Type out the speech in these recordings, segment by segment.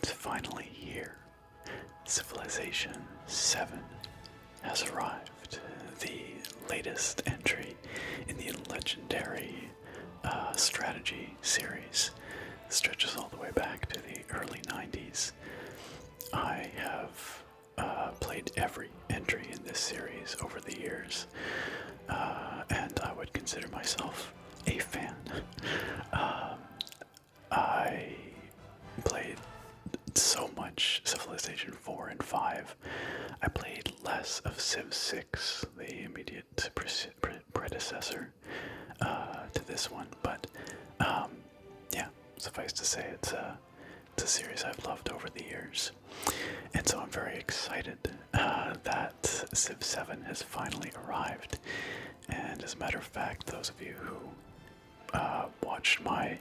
It's finally here. Civilization VII has arrived. The latest entry in the legendary strategy series stretches all the way back to the early 90s. I have played every entry in this series over the years, and I would consider myself a fan. I played so much Civilization 4 and 5. I played less of Civ 6, the immediate predecessor to this one, but yeah, suffice to say it's a series I've loved over the years. And so I'm very excited that Civ 7 has finally arrived. And as a matter of fact, those of you who watched my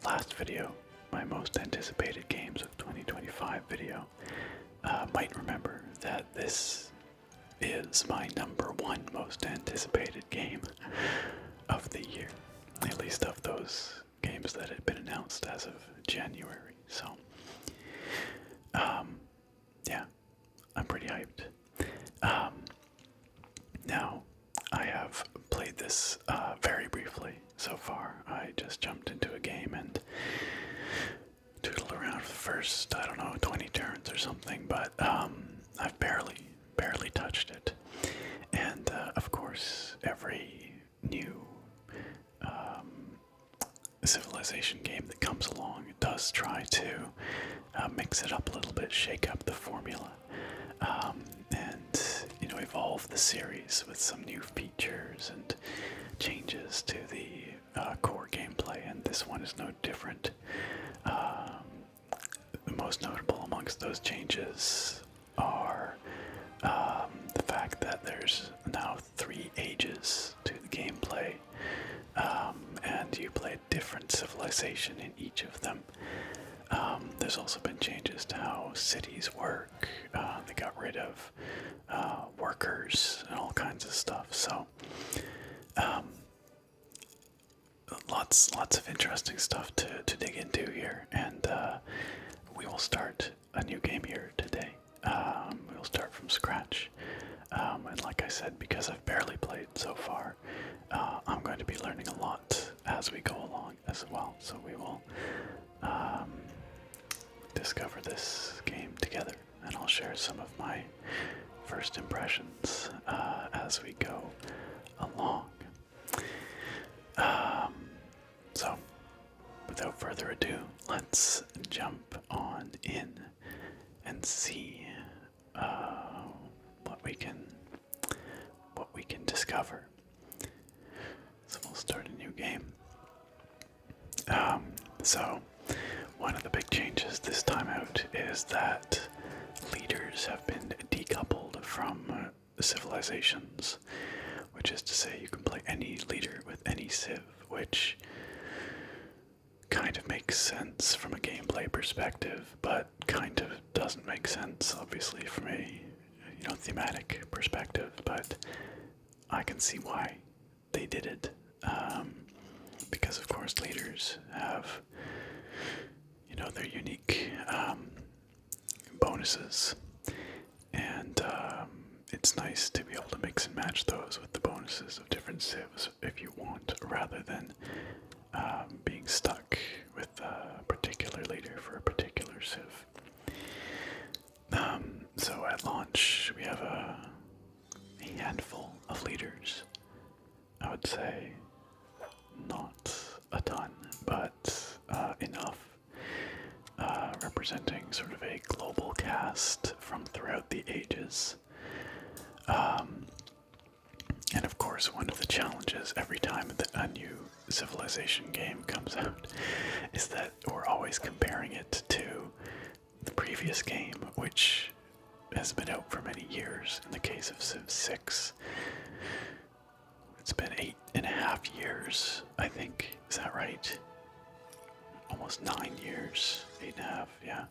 last video, my most anticipated games of 2025 video, might remember that this is my #1 most anticipated game of the year, at least of those games that had been announced as of January. So, yeah, I'm pretty hyped. Now, I have played this very briefly so far. I just jumped into a game and doodled around for the first, 20 turns or something, but I've barely touched it. And of course, every new Civilization game that comes along does try to mix it up a little bit, shake up the formula, and evolve the series with some new features and changes to the core gameplay. And this one is no different. The most notable amongst those changes are the fact that there's now 3 ages to the gameplay, and you play a different civilization in each of them. There's also been changes to how cities work. They got rid of workers and all kinds of stuff. So lots of interesting stuff to dig into here, and we will start a new game here today. We'll start from scratch, and like I said, because I've barely played so far, I'm going to be learning a lot as we go along as well. So we will discover this game together, and I'll share some of my first impressions as we go along. So, without further ado, let's jump on in and see what we can discover. So we'll start a new game. So one of the big changes this time out is that leaders have been decoupled from civilizations, which is to say you can play any leader with any civ, which kind of makes sense from a gameplay perspective, but kind of doesn't make sense, obviously, from a thematic perspective. But I can see why they did it, because of course leaders have their unique bonuses, and it's nice to be able to mix and match those with the bonuses of different civs if you want, rather than being stuck with a particular leader for a particular civ. So at launch, we have a handful of leaders. I would say not a ton, but enough, representing sort of a global cast from throughout the ages. And of course, one of the challenges every time that a new Civilization game comes out is that we're always comparing it to the previous game, which has been out for many years. In the case of Civ 6, it's been 8.5 years, I think. Is that right? Almost 9 years. 8.5, yeah.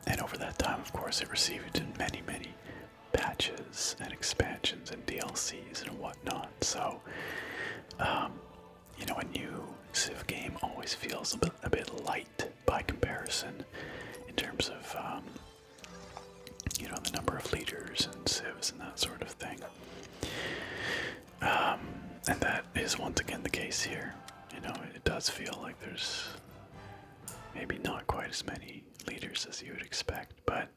And over that time, of course, it received many patches and expansions and DLCs and whatnot. So, a new Civ game always feels a bit light by comparison comparison in terms of, you know, the number of leaders and civs and that sort of thing. And that is once again the case here. You know, it does feel like there's maybe not quite as many leaders as you would expect, but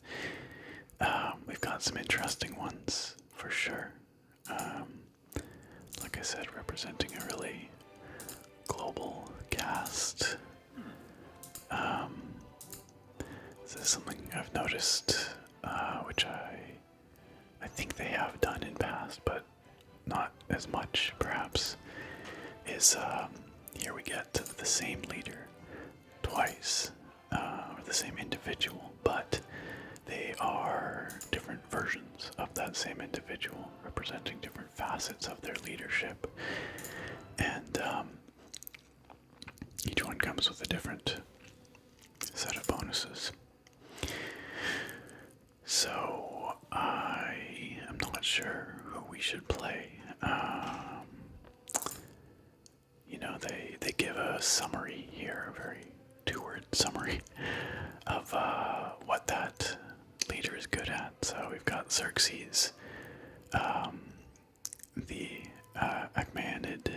we've got some interesting ones for sure. Like I said, representing a really global cast. This is something I've noticed, which I think they have done in past, but not as much perhaps, is here we get the same leader twice, or the same individual, but they are different versions of that same individual, representing different facets of their leadership. And each one comes with a different set of bonuses. So I am not sure who we should play. You know, they give a summary here, a very two-word summary of what that leader is good at. So we've got Xerxes, the Achaemenid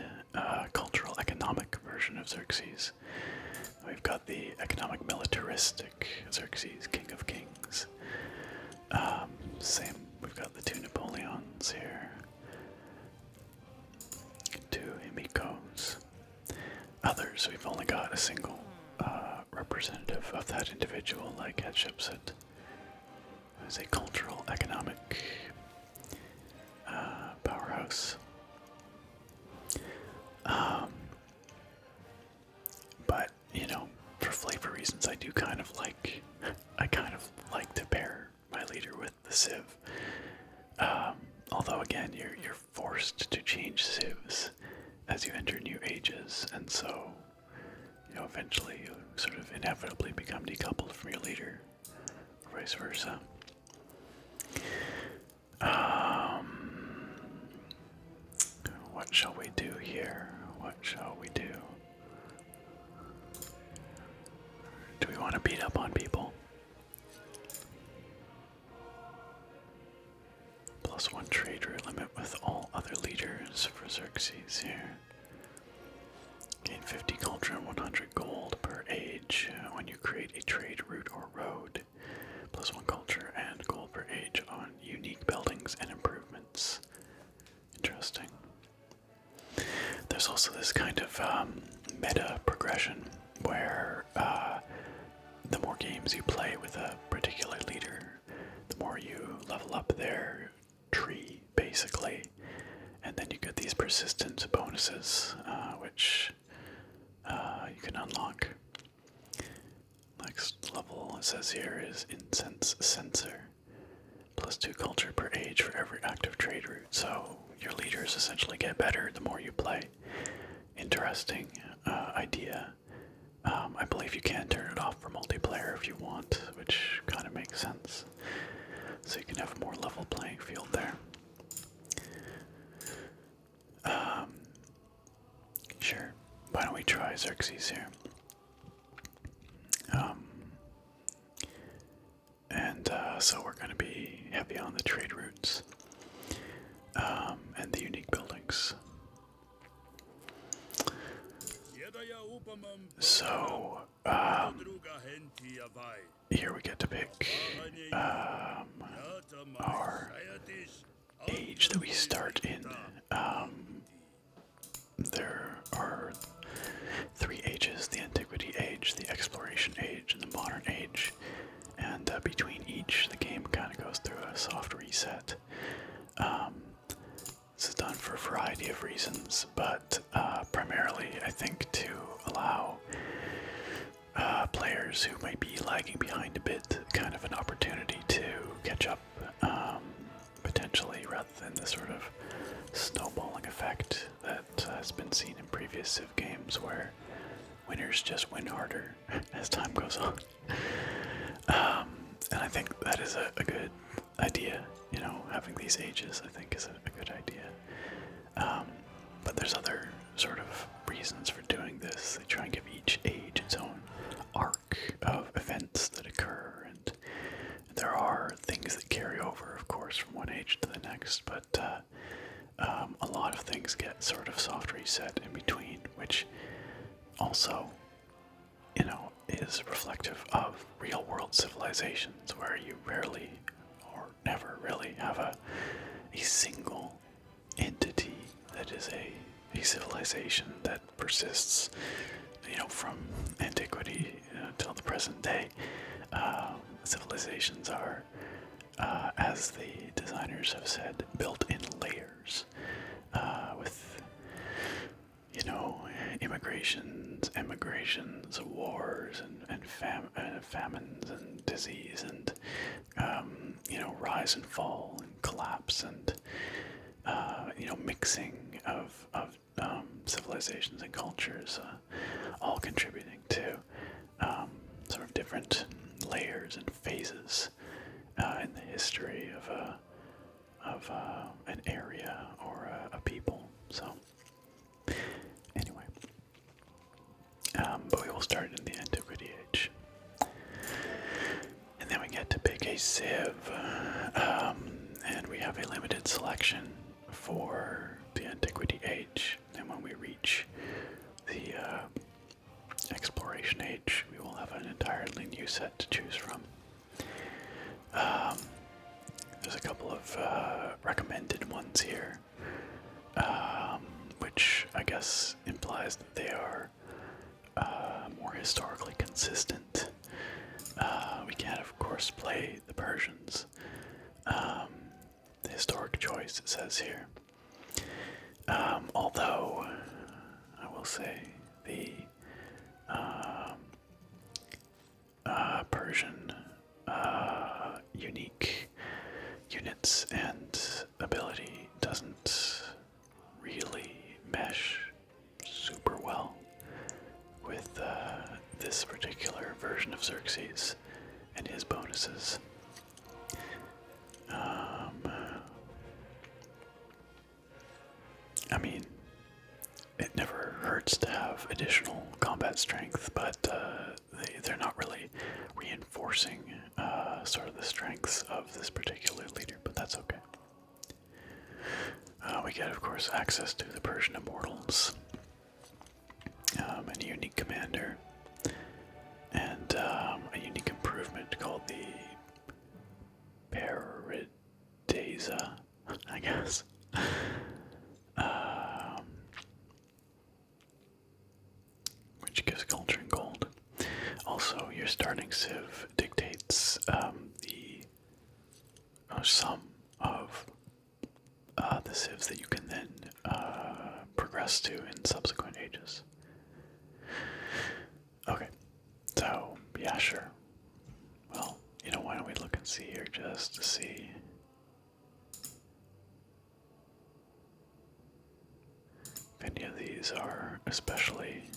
cultural economic version of Xerxes. We've got the economic militaristic Xerxes, King of Kings. Same, we've got the two Napoleons here, two Himikos. Others, we've only got a single representative of that individual, like Hatshepsut, who is a cultural, economic powerhouse. But, you know, for flavor reasons, I kind of like to pair my leader with the Civ. Although again, you're forced to change civs as you enter new ages, and so, you know, eventually you sort of inevitably become decoupled from your leader, or vice versa. What shall we do here? What shall we do? Do we want to beat up on people? +1 trade route limit with all other leaders for Xerxes here. Gain 50 culture and 100 gold per age when you create a trade route or road. +1 culture and gold per age on unique buildings and improvements. Interesting. There's also this kind of meta progression where the more games you play with a particular leader, the more you level up their tree, basically, and then you get these persistent bonuses, which you can unlock. Next level, it says here, is Incense Sensor. +2 culture per age for every active trade route. So your leaders essentially get better the more you play. Interesting idea. I believe you can turn it off for multiplayer if you want, which kind of makes sense. So you can have a more level playing field there. Sure. Why don't we try Xerxes here? So we're going to be heavy on the trade routes and the unique buildings. So here we get to pick our age that we start in. There are 3 ages: the Antiquity Age, the Exploration Age, and the Modern Age. And between each, the game kind of goes through a soft reset. This is done for a variety of reasons, but primarily, I think, to allow players who might be lagging behind a bit kind of an opportunity to catch up, potentially, rather than the sort of snowballing effect that has been seen in previous Civ games where winners just win harder as time goes on. And I think that is a good idea, you know, having these ages, I think, is a good idea. But there's other sort of reasons for doing this. They try and give each age its own arc of events sort of soft reset in between, which also, you know, is reflective of real world civilizations where you rarely or never really have a single entity that is a civilization that persists, you know, from antiquity till the present day. Civilizations are, as the designers have said, built in layers, with, you know, immigrations, emigrations, wars, and famines and disease, and you know, rise and fall and collapse, and you know, mixing of civilizations and cultures, all contributing to sort of different layers and phases in the history of an area or a people. So anyway, but we will start in the Antiquity Age, and then we get to pick a civ, and we have a limited selection for the Antiquity Age. And when we reach the Exploration Age, we will have an entirely new set to choose from. There's a couple of recommended ones here, which I guess implies that they are more historically consistent. We can't, of course, play the Persians. The historic choice, it says here. Although, I will say, the Persian unique units and ability doesn't really mesh super well with this particular version of Xerxes and his bonuses. I mean, it never hurts to have additional combat strength, but they're not really reinforcing sort of the strengths of this particular leader, but that's okay. We get, of course, access to the Persian Immortals, and a unique commander, and a unique improvement called the Paradisa, I guess. Which gives culture and gold. Also, your starting civ dictates the sum of the civs that you can then progress to in subsequent ages. Okay, so yeah, sure. Well, you know, why don't we look and see here just to see. If any of these are especially,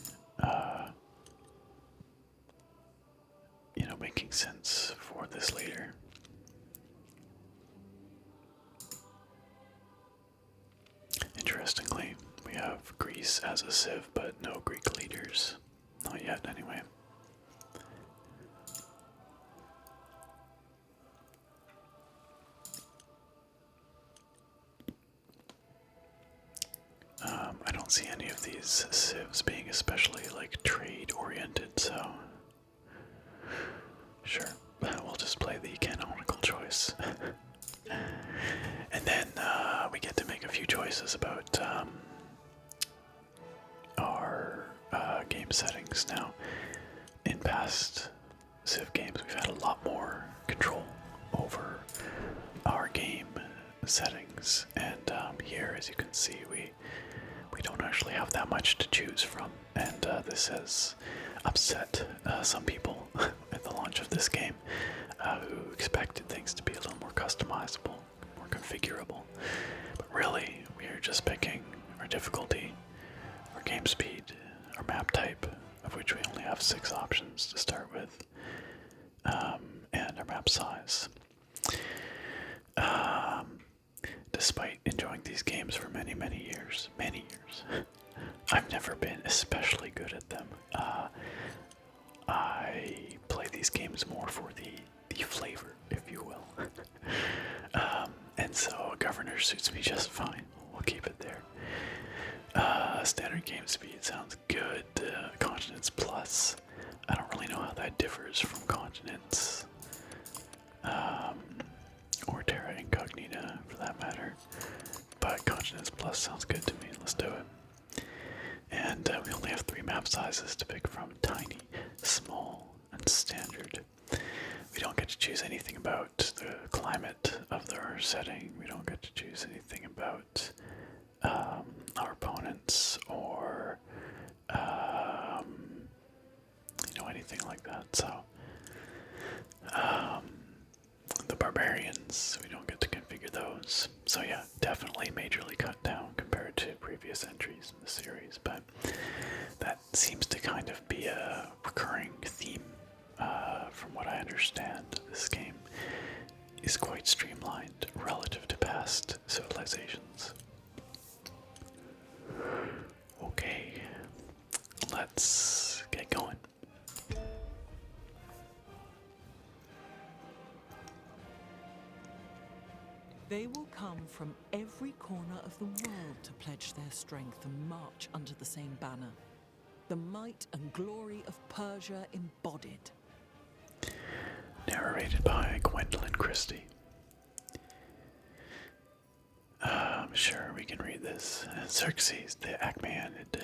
you know, making sense for this leader. Interestingly, we have Greece as a civ, but no Greek leaders. Not yet, anyway. I don't see any of these civs being especially, like, trade-oriented, so sure, we'll just play the canonical choice. And then we get to make a few choices about our game settings. Now, in past Civ games, we've had a lot more control over our game settings, and here, as you can see, we don't actually have that much to choose from, and this has upset some people at the launch of this game, who expected things to be a little more customizable, more configurable. But really, we are just picking our difficulty, our game speed, our map type, of which we only have 6 options to start with, and our map size. Despite enjoying these games for many, many years, I've never been especially good at them. I play these games more for the flavor, if you will. And so Governor suits me just fine. We'll keep it there. Standard game speed sounds good. Continents Plus. I don't really know how that differs from Continents. Or Terra Incognita, for that matter. But Continents Plus sounds good to me. Let's do it. And we only have 3 map sizes to pick from: tiny, small, and standard. We don't get to choose anything about the climate of our setting. We don't get to choose anything about our opponents or anything like that. So the barbarians, we don't get to configure those. So yeah, definitely majorly cut down compared to previous entries in the series, but that seems to kind of be a recurring theme. From what I understand, this game is quite streamlined relative to past civilizations. Okay, let's get going. They will come from every corner of the world to pledge their strength and march under the same banner. The might and glory of Persia embodied. Narrated by Gwendolyn Christie. Sure, we can read this. Xerxes the Achaemenid.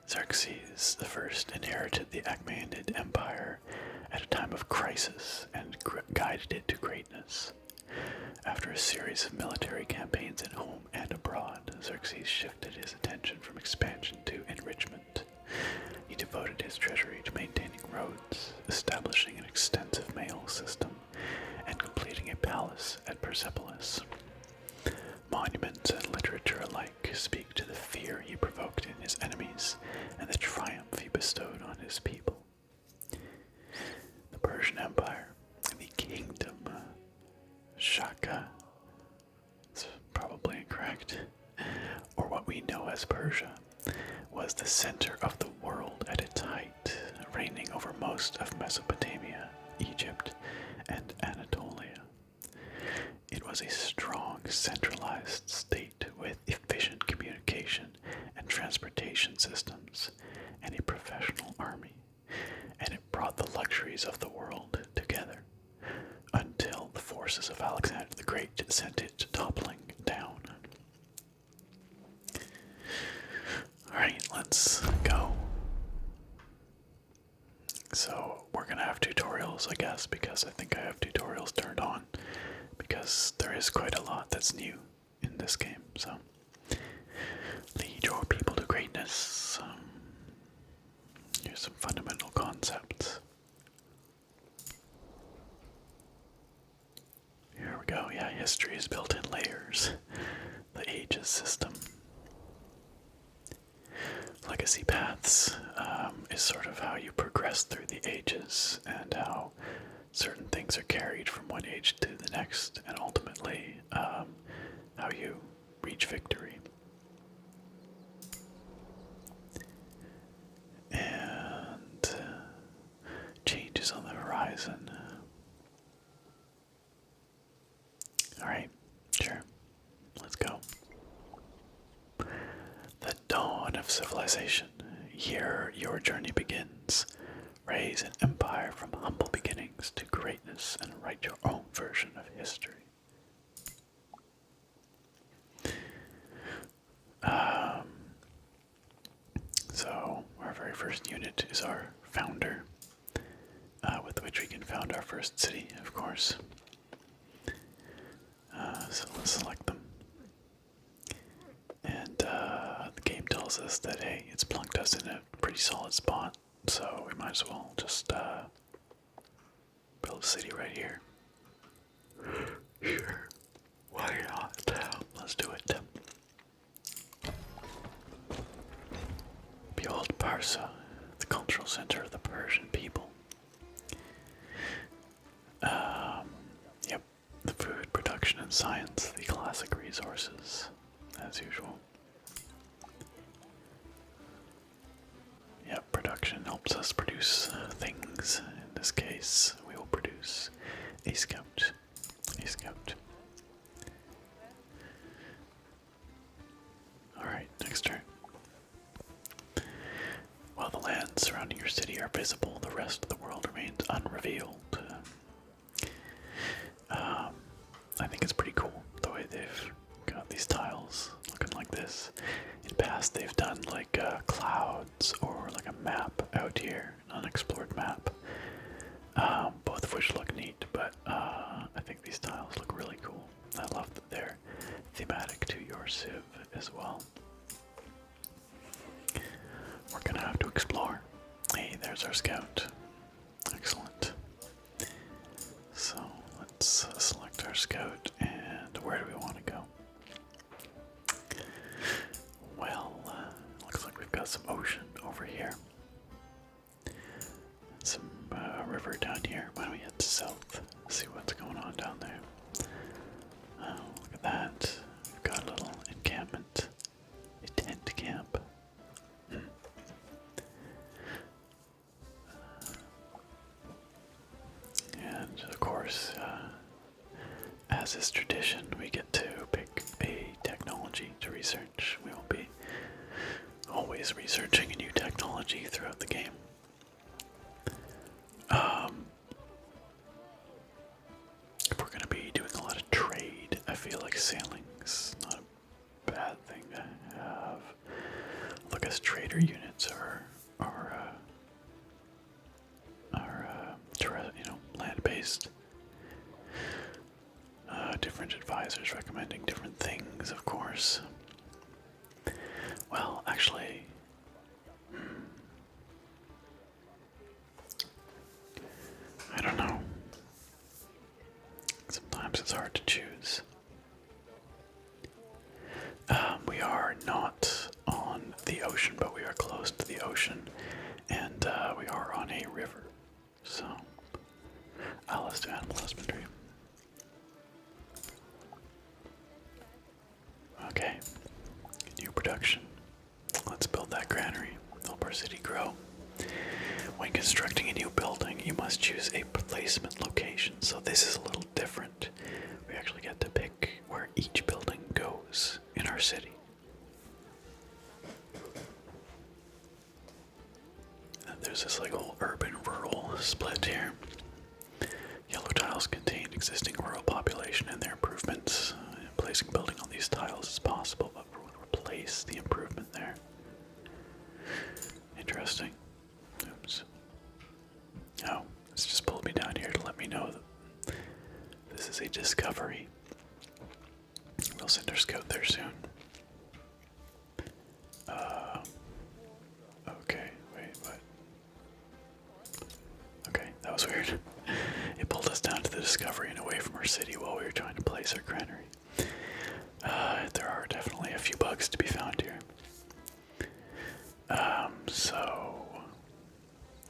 Xerxes the First inherited the Achaemenid Empire at a time of crisis and guided it to greatness. After a series of military campaigns at home and abroad, Xerxes shifted his attention from expansion to enrichment. He devoted his treasury to maintaining roads, establishing an extensive mail system, and completing a palace at Persepolis. Monuments and literature alike speak to the fear he provoked in his enemies and the triumph he bestowed on his people. The Persian Empire, the kingdom, Shaka, it's probably incorrect, or what we know as Persia, was the center of the world at its height, reigning over most of Mesopotamia, Egypt, and Anatolia. It was a strong, centralized state with efficient communication and transportation systems, and a professional army, and it brought the luxuries of the world together, until the forces of Alexander the Great sent it toppling down. Alright, let's go. So, we're gonna have tutorials, I guess, because I think I have tutorials turned on, because there is quite a lot that's new in this game, so. Lead your people to greatness. Here's some fundamental concepts. Here we go, yeah, history is built in layers. The ages system. Legacy paths is sort of how you progress through the ages and how certain things are carried from one age to the next, and ultimately how you reach victory. And changes on the horizon. Alright, sure. Let's go. The dawn of civilization. Here your journey begins. Raise an empire from humble beginnings to greatness and write your own version of history. So our very first unit is our founder, with which we can found our first city, of course. So let's select them. And the game tells us that, hey, it's plunked us in a pretty solid spot, so we might as well just build a city right here. Sure, why not? Let's do it. Behold Parsa, the cultural center of the Persian people. Yep, the food, production, and science, the classic resources, as usual. Yep, production helps us produce things. In this case, we will produce a scout. A scout. Alright, next turn. unrevealed. I think it's pretty cool the way they've got these tiles looking like this. In the past, they've done like clouds or like a map out here, an unexplored map, both of which look neat, but I think these tiles look really cool. I love that they're thematic to your Civ as well. We're gonna have to explore. Hey, there's our scout. Excellent. So let's select our scout, and where do we want to go? Well, looks like we've got some ocean over here. Some river down here. Why don't we head south? See what's going on down there. Oh, look at that. We've got a little encampment. A tent camp. And of course, as is tradition, we get to pick a technology to research. We will be always researching a new technology throughout the game. If we're going to be doing a lot of trade, I feel like sailing's not a bad thing to have. Look, as trader units are land-based. Different advisors recommending different things, of course. Well, actually, I don't know. Sometimes it's hard to choose. We are not on the ocean, but we are close to the ocean, and we are on a river. So, let's do animal husbandry. Okay, new production. Let's build that granary, help our city grow. When constructing a new building, you must choose a placement location. So this is a little different. We actually get to pick where each building goes in our city. And there's this like whole urban-rural split here. Yellow tiles contain existing rural population and their improvements. Placing building on these tiles is possible, but we'll replace the improvement there. Interesting. Oops. Oh, it's just pulled me down here to let me know that this is a discovery. We'll send our scout there soon. Okay, wait, what? Okay, that was weird. It pulled us down to the discovery and away from our city while we were trying to place our granary. There are definitely a few bugs to be found here. So,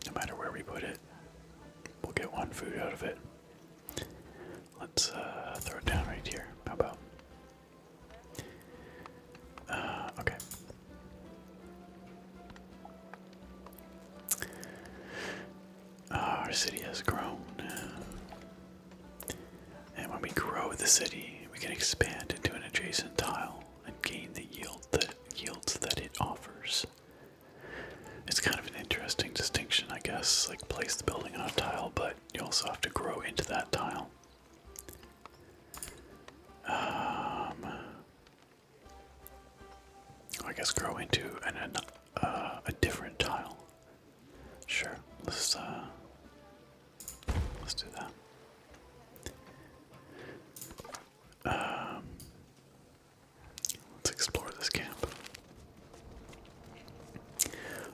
no matter where we put it, we'll get one food out of it. Let's throw it down right here. How about? Okay. Our city has grown. And when we grow the city, we can expand into an adjacent tile and gain the yields that it offers. It's kind of an interesting distinction, I guess, like place the building on a tile, but you also have to grow into that tile. I guess grow into a different tile. Sure, let's do that. Let's explore this camp.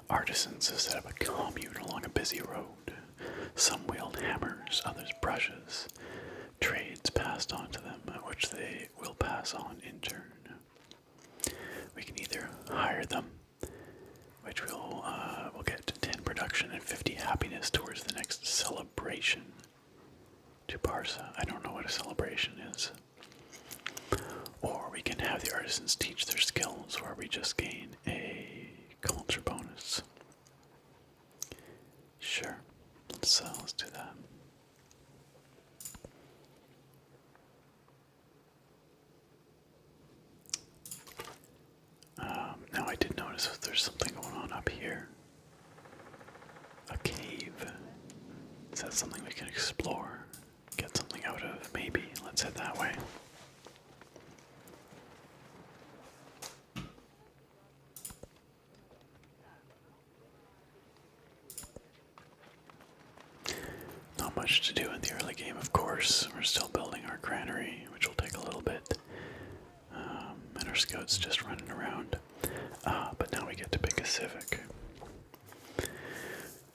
Artisans have set up a commune along a busy road. Some wield hammers, others brushes. Trades passed on to them, which they will pass on in turn. We can either hire them, which will get 10 production and 50 happiness towards the next celebration. To Barca. I don't know what a celebration is. Or we can have the artisans teach their skills, where we just gain a culture bonus. Sure, let's do that. Now I did notice that there's something going on up here. A cave. It says that's something we can explore, get something out of, maybe. Let's head that way. Not much to do in the early game, of course. We're still building our granary, which will take a little bit. And our scouts just running around. But now we get to pick a civic.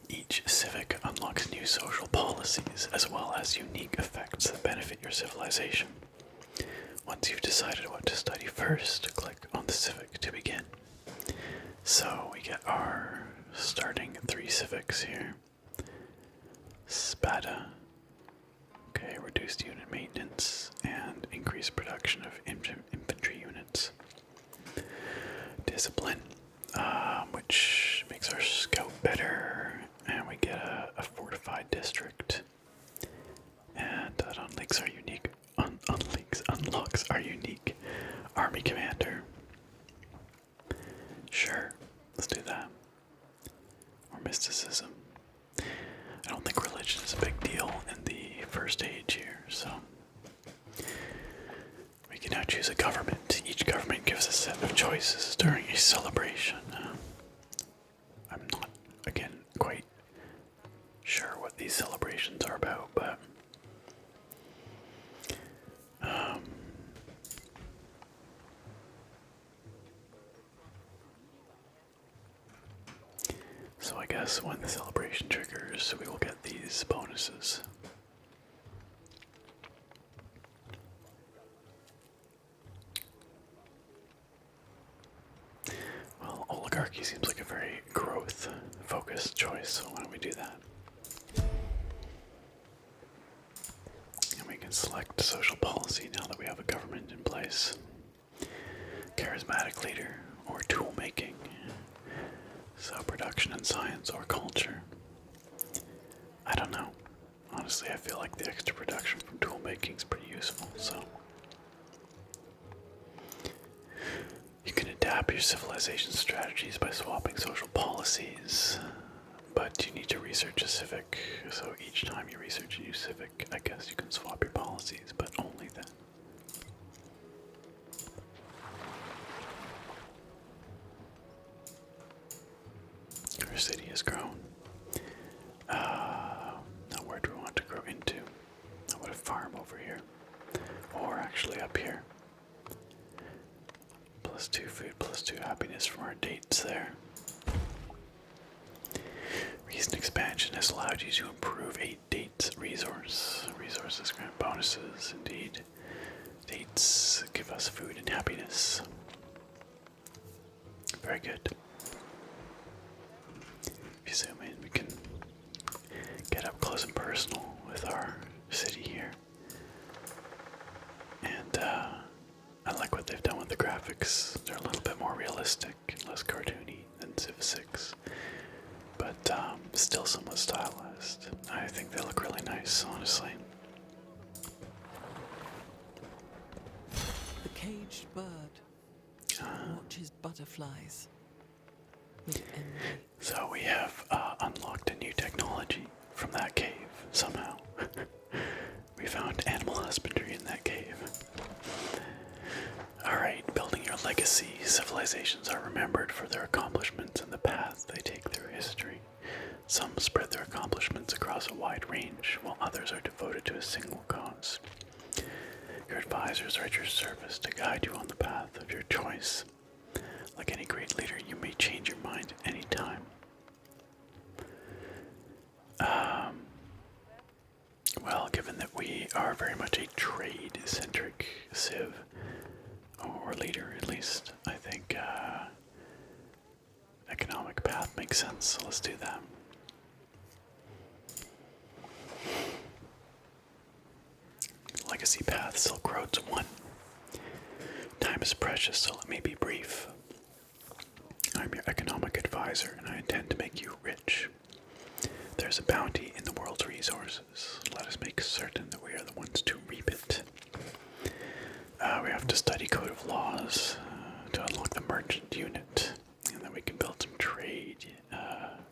Each civic unlocks new social policies, as well as unique effects that benefit your civilization. Once you've decided what to study first, click on the civic to begin. So we get our starting 3 civics here. Spada. Okay, reduced unit maintenance and increased production of infantry units. Discipline, which makes our scout better, and we get a fortified district. And that unlocks our unique army commander. Sure, let's do that. Or mysticism. I don't think religion is a big deal in the first age here, so we can now choose a government. Each government gives a set of choices during a celebration. I'm not, again, quite sure what these celebrations are about, but so I guess when the celebration triggers, we will get these bonuses. Well, oligarchy seems like a very growth-focused choice, so why don't we do that? And we can select social policy now that we have a government in place. Charismatic leader or tool making. So production and science or culture. I don't know. Honestly, I feel like the extra production from tool making is pretty useful, so. You can adapt your civilization strategies by swapping social policies, but you need to research a civic, so each time you research a new civic, I guess you can swap your policies, but only then. Our city has grown. Now where do we want to grow into? I want a farm over here. Or actually up here. +2 food, +2 happiness from our dates there. Recent expansion has allowed you to improve a date's resource. Resources grant bonuses, indeed. Dates give us food and happiness. Very good. If you zoom in, we can get up close and personal with our city here. And I like what they've done with the graphics. They're a little bit more realistic, less cartoony than Civ 6, but still somewhat stylized. I think they look really nice, honestly. The caged bird watches butterflies with envy. So we have unlocked a new technology from that cave, somehow. We found animal husbandry in that cave. Alright, building your legacy. Civilizations are remembered for their accomplishments and the path they take through history. Some spread their accomplishments across a wide range, while others are devoted to a single cause. Your advisors are at your service to guide you on the path of your choice. Like any great leader, you may change your mind at any time. Well, given that we are very much a trade-centric civ, or leader at least, I think economic path makes sense, so let's do that. Legacy path, Silk Roads 1. Time is precious, so let me be brief. I'm your economic advisor, and I intend to make you rich. There's a bounty in the world's resources. Let us make certain that we are the ones to reap it. We have to study Code of Laws to unlock the merchant unit, and then we can build some trade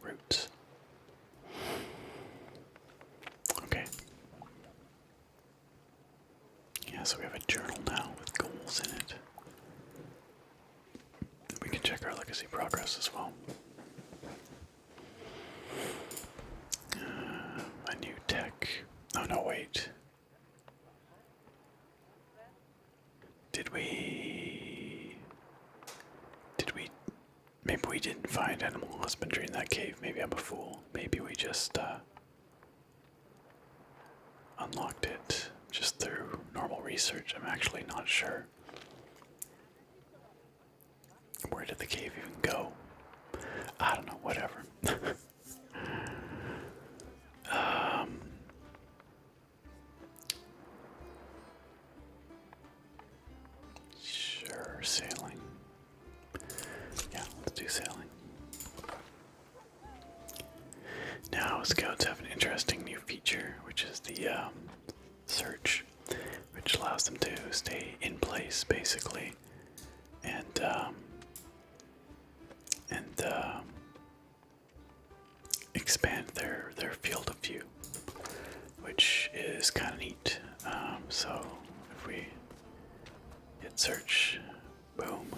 routes. So we have a journal now with goals in it. We can check our legacy progress as well. A new tech. Oh no, wait. Did we... Maybe we didn't find animal husbandry in that cave. Maybe I'm a fool. Maybe we just unlocked it just through normal research. I'm actually not sure. Where did the cave even go? I don't know, whatever. Sure, sailing. Yeah, let's do sailing. Now, scouts have an interesting new feature, which is the search, which allows them to stay in place, basically, and expand their field of view, which is kind of neat. So if we hit search, boom,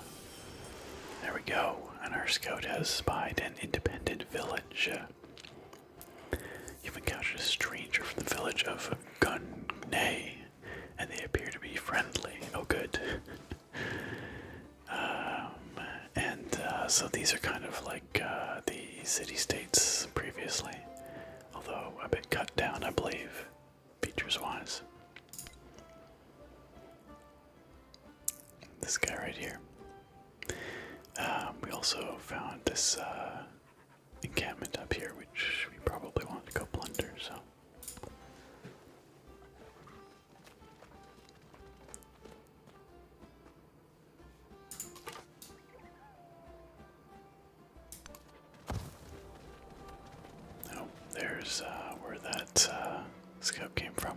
there we go, and our scout has spied an independent village. You've encountered a stranger from the village of Gunay, and they appear to be friendly. Oh, good. So these are kind of like the city-states previously, although a bit cut down, I believe, features-wise. This guy right here. We also found this encampment up here, which we probably want to go plunder, so. Oh, there's where that scout came from.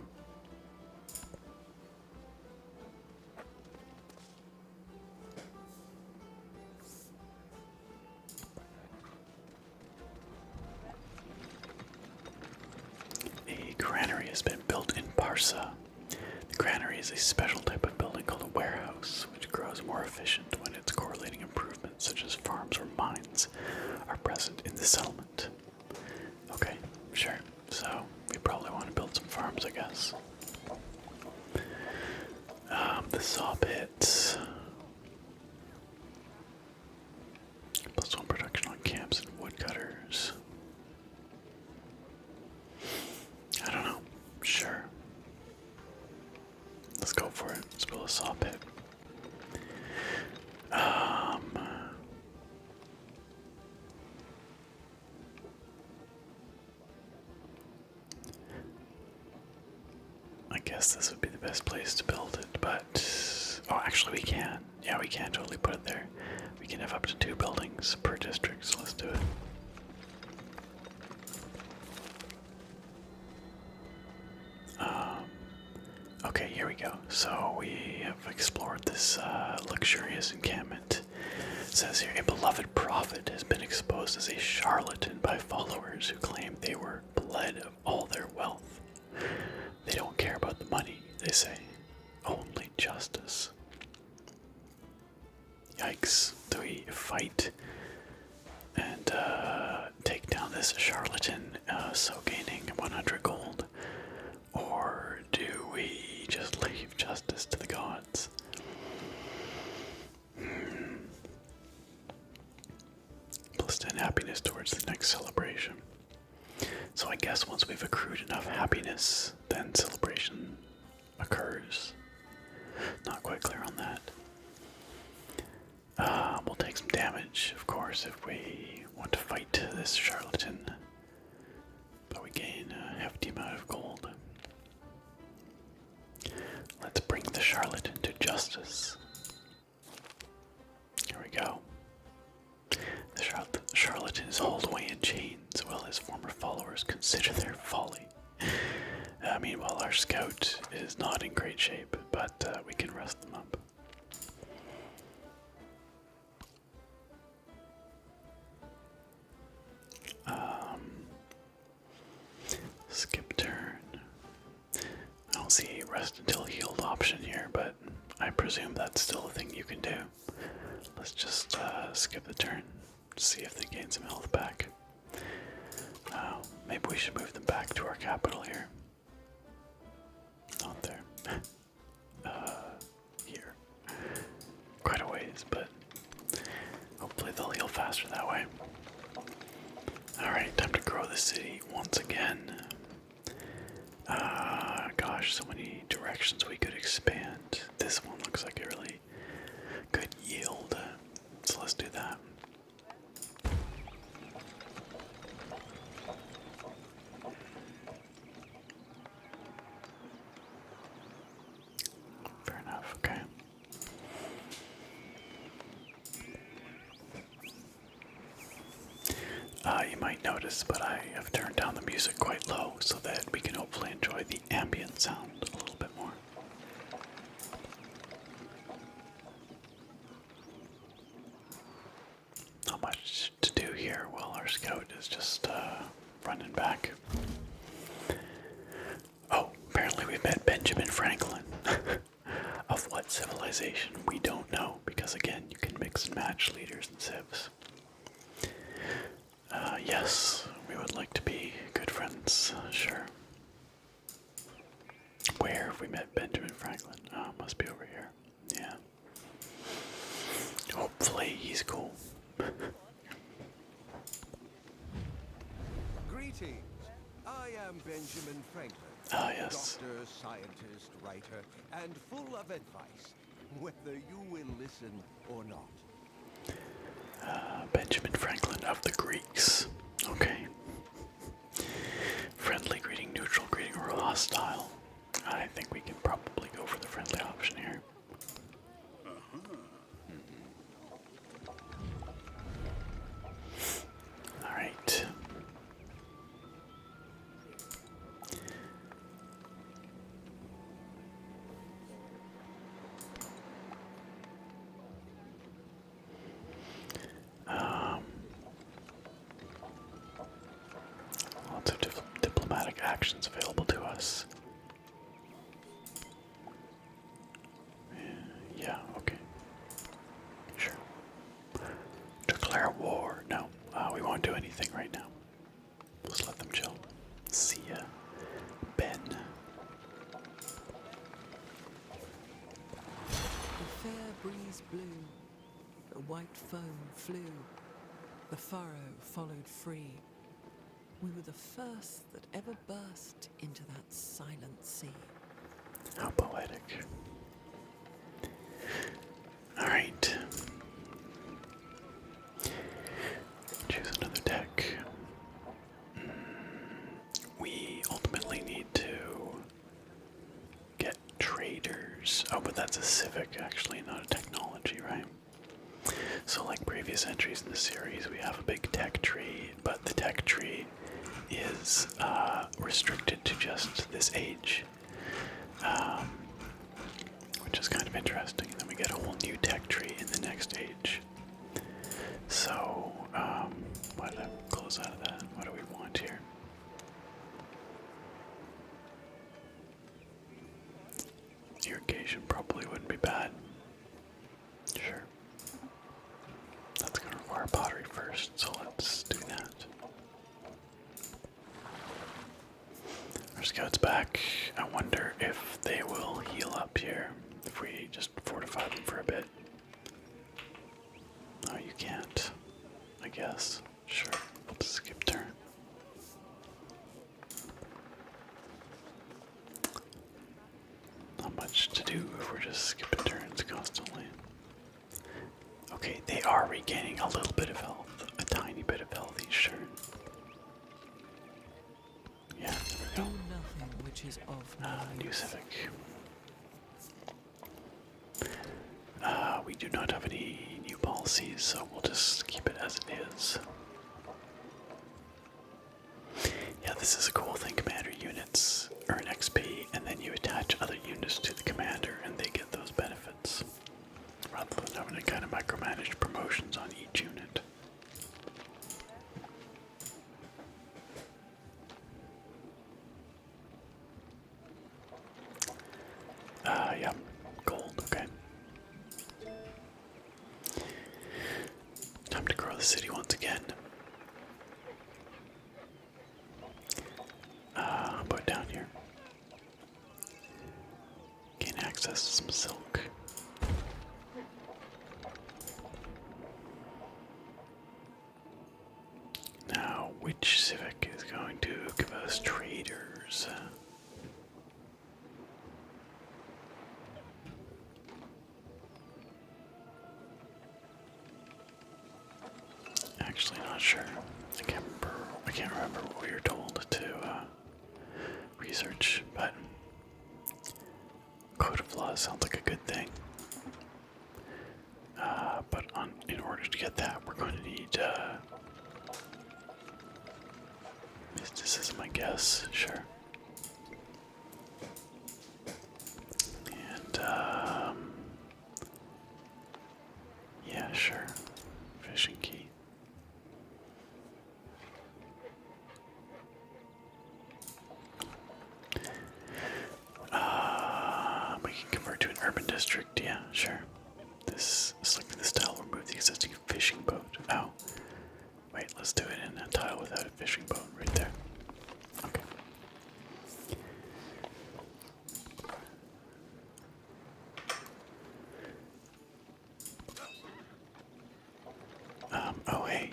A granary has been built in Parsa. The granary is a special type of building called a warehouse, which grows more efficient when its correlating improvements, such as farms or mines, are present in the settlement. Okay, sure. So, we probably want to build some farms, I guess. The saw pits. +1 production on camps and woodcutters. I don't know. Sure. Let's go for it. Let's build a saw pit. I guess this would be the best place to build it, but... Oh, actually we can. Yeah, we can totally put it there. We can have up to 2 buildings per district, so let's do it. Okay, here we go. So we have explored this luxurious encampment. It says here, a beloved prophet has been exposed as a charlatan by followers who claim they were bled of all their wealth. They don't care about the money, they say. Only justice. Yikes. Do we fight and take down this charlatan, so gaining 100 gold? Or do we just leave justice to the gods? +10 happiness towards the next celebration. So I guess once we've accrued enough happiness, then celebration occurs. Not quite clear on that. We'll take some damage, of course, if we want to fight this charlatan. But we gain a hefty amount of gold. Let's bring the charlatan to justice. Here we go. The charlatan is hauled away in chains while his former followers consider their folly. Meanwhile, our scout is not in great shape, but we can rest them up. Skip turn. I don't see rest until healed option here, but I presume that's still a thing you can do. Let's just skip the turn, see if they gain some health back. Maybe we should move them back to our capital here. Not there. Here. Quite a ways, but hopefully they'll heal faster that way. Alright, time to grow the city once again. Gosh, so many directions we could expand. This one looks like a really good yield, so let's do that. Fair enough, okay. You might notice, but I have turned down the music quite low so that we can hopefully enjoy the ambient sound a little bit more. Not much to do here while our scout is just running back. Oh, apparently we've met Benjamin Franklin. Of what civilization, we don't know, because again, you can mix and match leaders and civs. Yes, we would like to be good friends, sure. Where have we met Benjamin Franklin? Oh, must be over here. Yeah. Hopefully he's cool. Greetings. I am Benjamin Franklin. Ah, yes. Doctor, scientist, writer, and full of advice, whether you will listen or not. Benjamin Franklin of the Greeks. Okay. Friendly greeting, neutral greeting, or hostile. I think we can probably go for the friendly option here. Alright. Lots of diplomatic actions available to us. Yeah, okay. Sure. Declare war. No, we won't do anything right now. Just let them chill. See ya, Ben. The fair breeze blew, the white foam flew, the furrow followed free. We were the first that ever burst into that silent sea. How poetic. Alright. Choose another deck. We ultimately need to get traders. Oh, but that's a civic, actually, not a technology, right? So, like previous entries in the series, we have a big tech tree, but the tech tree is restricted to just this age. Which is kind of interesting. And then we get a whole new tech tree in the next age. So, why did I close out of that? What do we want here? Irrigation probably wouldn't be bad. Sure. That's going to require pottery first, so let's do that. Our scout's back. I wonder if they will heal up here if we just fortify them for a bit. No, you can't. I guess. Sure. We'll just skip turn. Not much to do if we're just skipping turns constantly. Okay, they are regaining a little bit of health. A tiny bit of health each turn. Yeah, there we Do go. nothing which is of no New use. civic. We do not have any new policies, so we'll just keep it as it is. Yeah, this is a cool thing. Commander units earn XP, and then you attach other units to the commander, and they get those benefits. Rather than having to kind of micromanage promotions on each unit. the city once again. How about down here? Gain access to some silk. Now, which civic is going to give us traders? Actually, not sure. I can't remember what we were told to research, but code of laws sounds like a good thing. But in order to get that, we're going to need mysticism, I guess. Sure. And yeah, sure. Fishing key. We can convert to an urban district. Yeah, sure. Selecting this tile will remove the existing fishing boat. Oh. Wait, let's do it in a tile without a fishing boat right there. Okay. Oh hey.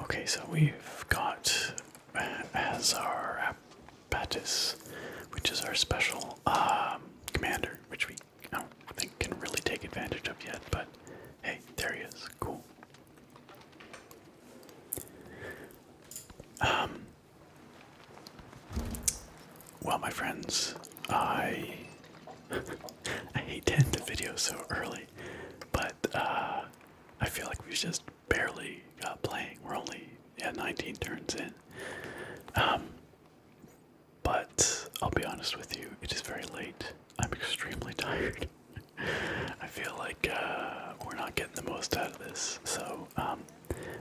Okay, so we've got as our Apatis, which is our special commander, which we I don't think can really take advantage of yet, but hey, there he is. Cool. Well, my friends, I hate to end the video so early, but I feel like we just barely got playing. We're only 19 turns in. But I'll be honest with you, it is very late. I'm extremely tired. I feel like we're not getting the most out of this. So,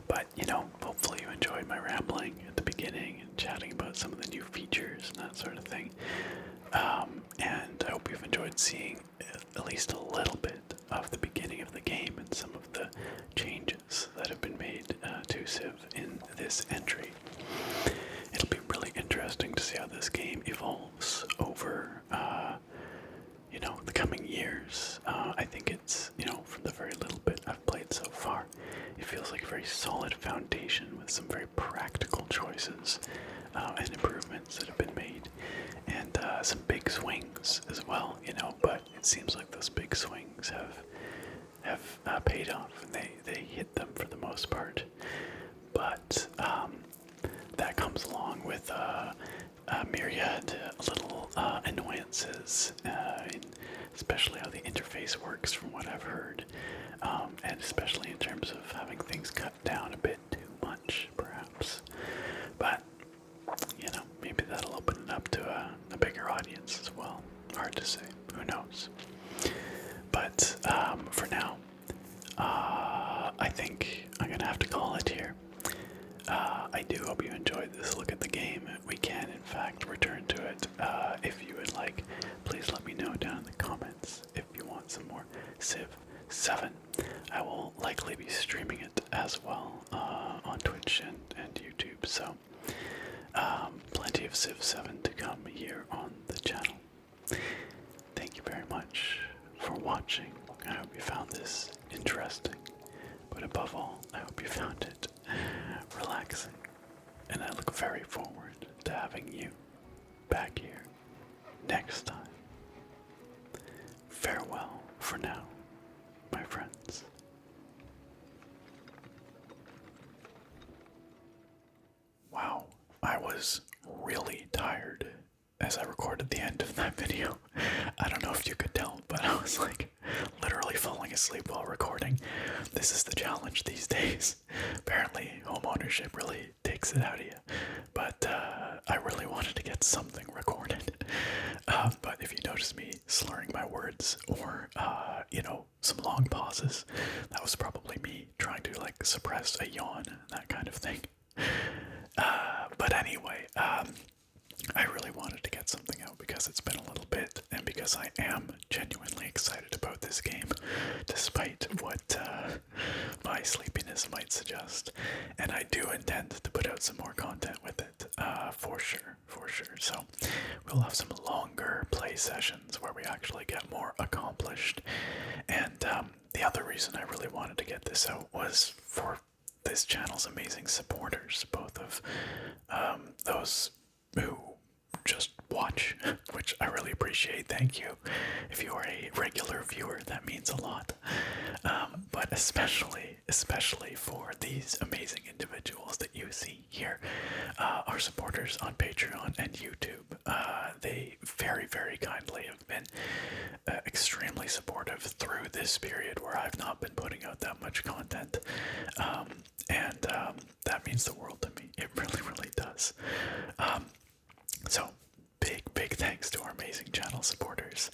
but you know, hopefully you enjoyed my rambling at the beginning and chatting about some of the new features and that sort of thing. And I hope you've enjoyed seeing at least a little bit of the beginning of the game and some of the changes that have been made to Civ in this entry. It'll be really interesting to see how this game evolves over, the coming years. I think it's, from the very little bit I've played so far, it feels like a very solid foundation with some very practical choices and improvements that have been made, and some big swings as well, but it seems like those big swings have paid off, and they hit them for the most part. But that comes along with a myriad little annoyances, especially how the interface works from what I've heard, and especially in terms of having things cut down a bit too much, perhaps. But, maybe that'll open it up to a bigger audience as well. Hard to say. Who knows? But for now, I think I'm going to have to call it here. I do hope you enjoyed this look at the game. We can, in fact, return to it. If you would like, please let me know down in the comments if you want some more Civ 7. I will likely be streaming it as well on Twitch and YouTube, so plenty of Civ 7 to come here on the channel. Thank you very much for watching. I hope you found this interesting, but above all, I hope you found it relaxing, and I look very forward to having you back here next time. Farewell for now, my friends. Wow, I was really tired as I recorded the end of that video. I don't know if you could tell, but I was like literally falling asleep while recording. This is the challenge these days. Apparently, home ownership really takes it out of you. But I really wanted to get something recorded. But if you notice me slurring my words or, some long pauses, that was probably me trying to suppress a yawn, that kind of thing. But anyway, I really wanted to get something out because it's been a little bit, and because I am genuinely excited about this game, despite what my sleepiness might suggest. And I do intend to put out some more content with it, for sure, for sure. So we'll have some longer play sessions where we actually get more accomplished. And the other reason I really wanted to get this out was for this channel's amazing supporters, both of those who just watch, which I really appreciate. Thank you. If you are a regular viewer, that means a lot. But especially for these amazing individuals that you see here, our supporters on Patreon and YouTube. They very, very kindly have been extremely supportive through this period where I've not been putting out that much content. And that means the world to me. It really, really does. So, big thanks to our amazing channel supporters.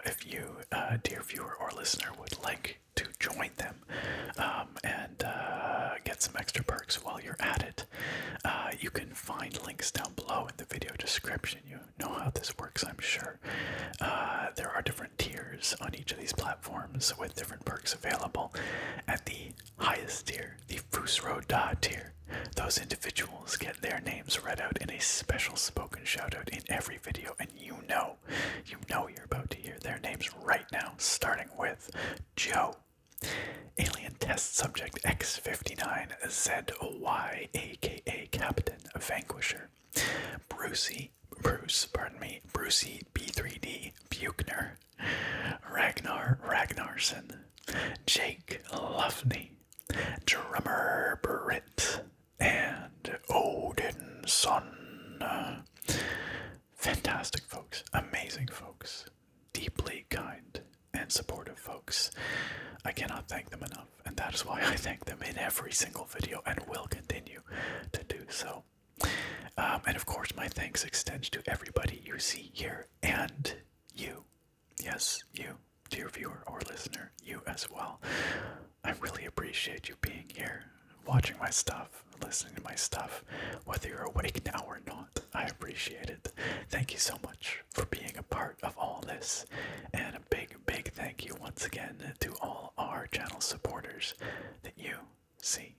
If you, dear viewer or listener, would like to join them and get some extra perks while you're at it, you can find links down below in the video description. You know how this works, I'm sure. There are different tiers on each of these platforms with different perks available. At the highest tier, the Fusro tier, those individuals get their names read out in a special spoken shout out in every video, and you know you're about to hear their names right now, starting with Joe, Alien Test Subject X59ZY, aka Captain Vanquisher, Brucey B3D Buchner, Ragnar Ragnarsson, Jake Luffney, Drummer Britt, and Odinson. Fantastic folks, amazing folks, deeply kind and supportive folks. I cannot thank them enough, and that is why I thank them in every single video and will continue to do so. And of course, my thanks extends to everybody you see here and you. Yes, you, dear viewer or listener, you as well. I really appreciate you being here, watching my stuff, listening to my stuff, whether you're awake now or not. I appreciate it. Thank you so much for being a part of all this, and a big thank you once again to all our channel supporters that you see